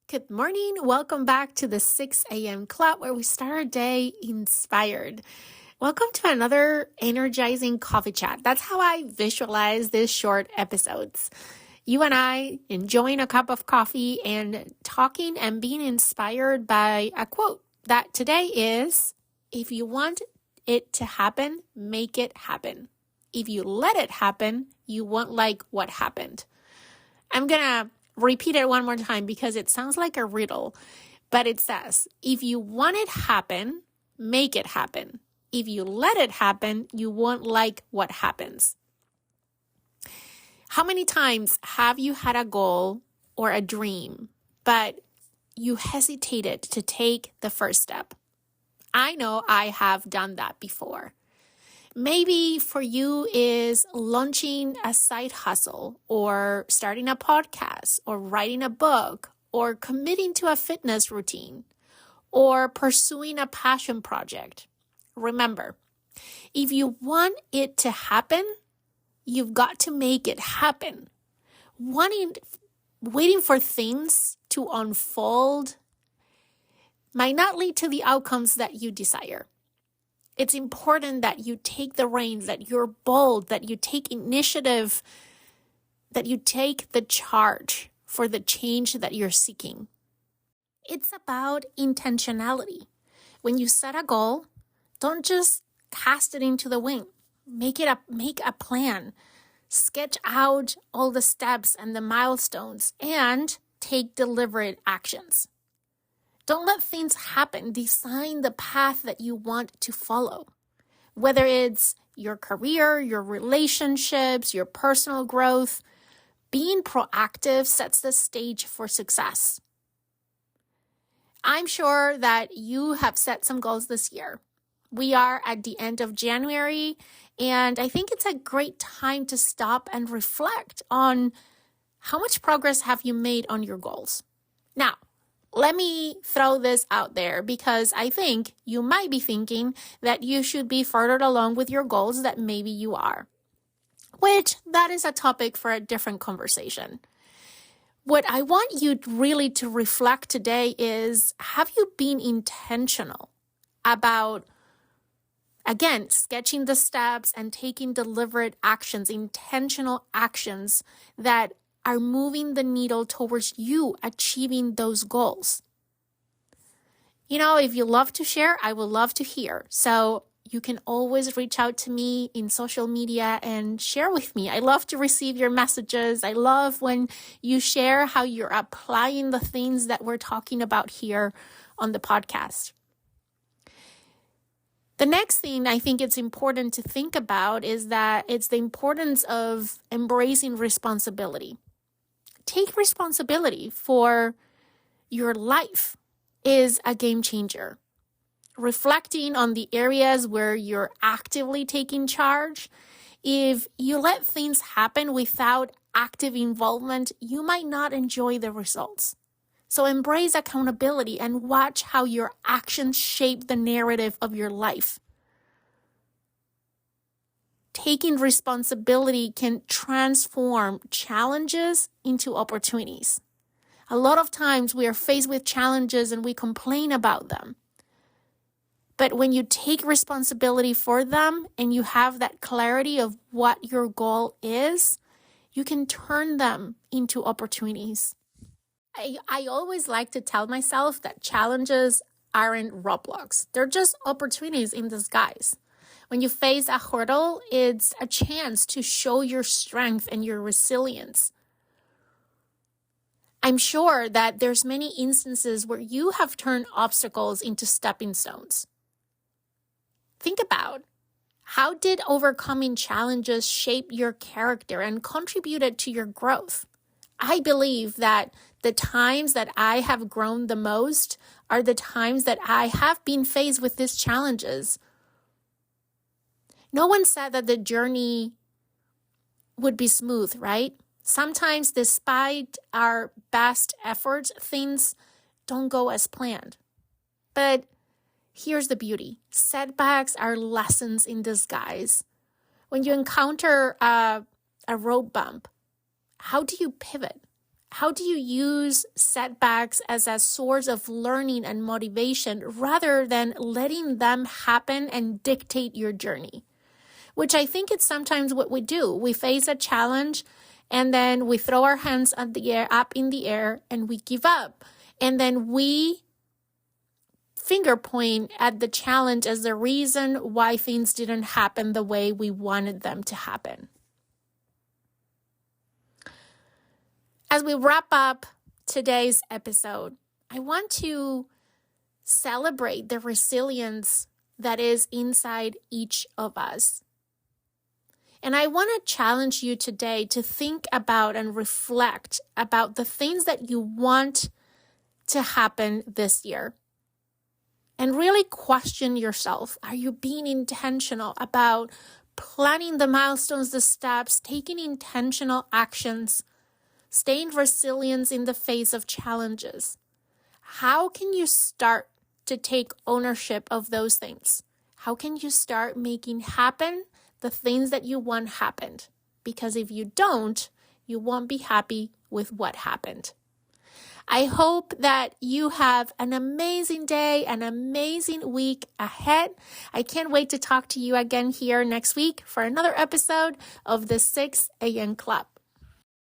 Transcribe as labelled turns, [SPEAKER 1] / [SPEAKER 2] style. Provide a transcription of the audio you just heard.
[SPEAKER 1] Good morning. Welcome back to the 6 a.m. Club where we start our day inspired. Welcome to another energizing coffee chat. That's how I visualize these short episodes. You and I enjoying a cup of coffee and talking and being inspired by a quote that today is, if you want it to happen, make it happen. If you let it happen, you won't like what happened. I'm going to repeat it one more time because it sounds like a riddle, but it says, if you want it happen, make it happen. If you let it happen, you won't like what happens. How many times have you had a goal or a dream, but you hesitated to take the first step? I know I have done that before. Maybe for you is launching a side hustle or starting a podcast or writing a book or committing to a fitness routine or pursuing a passion project. Remember, if you want it to happen, you've got to make it happen. Waiting for things to unfold might not lead to the outcomes that you desire. It's important that you take the reins, that you're bold, that you take initiative, that you take the charge for the change that you're seeking. It's about intentionality. When you set a goal, don't just cast it into the wind. Make a plan. Sketch out all the steps and the milestones and take deliberate actions. Don't let things happen. Design the path that you want to follow. Whether it's your career, your relationships, your personal growth, being proactive sets the stage for success. I'm sure that you have set some goals this year. We are at the end of January, and I think it's a great time to stop and reflect on how much progress have you made on your goals. Now, let me throw this out there because I think you might be thinking that you should be further along with your goals that maybe you are, which that is a topic for a different conversation. What I want you really to reflect today is, have you been intentional about, again, sketching the steps and taking deliberate actions, intentional actions that are moving the needle towards you achieving those goals? You know, if you love to share, I would love to hear. So you can always reach out to me in social media and share with me. I love to receive your messages. I love when you share how you're applying the things that we're talking about here on the podcast. The next thing I think it's important to think about is that it's the importance of embracing responsibility. Take responsibility for your life is a game changer. Reflecting on the areas where you're actively taking charge, if you let things happen without active involvement, you might not enjoy the results. So embrace accountability and watch how your actions shape the narrative of your life. Taking responsibility can transform challenges into opportunities. A lot of times we are faced with challenges and we complain about them. But when you take responsibility for them and you have that clarity of what your goal is, you can turn them into opportunities. I always like to tell myself that challenges aren't roadblocks. They're just opportunities in disguise. When you face a hurdle, it's a chance to show your strength and your resilience. I'm sure that there's many instances where you have turned obstacles into stepping stones. Think about, how did overcoming challenges shape your character and contributed to your growth? I believe that the times that I have grown the most are the times that I have been faced with these challenges. No one said that the journey would be smooth, right? Sometimes, despite our best efforts, things don't go as planned. But here's the beauty. Setbacks are lessons in disguise. When you encounter a road bump, how do you pivot? How do you use setbacks as a source of learning and motivation rather than letting them happen and dictate your journey? Which I think it's sometimes what we do. We face a challenge and then we throw our hands up in the air and we give up. And then we finger point at the challenge as the reason why things didn't happen the way we wanted them to happen. As we wrap up today's episode, I want to celebrate the resilience that is inside each of us. And I want to challenge you today to think about and reflect about the things that you want to happen this year. And really question yourself. Are you being intentional about planning the milestones, the steps, taking intentional actions, staying resilient in the face of challenges? How can you start to take ownership of those things? How can you start making happen the things that you want happened? Because if you don't, you won't be happy with what happened. I hope that you have an amazing day, an amazing week ahead. I can't wait to talk to you again here next week for another episode of the 6 a.m. Club.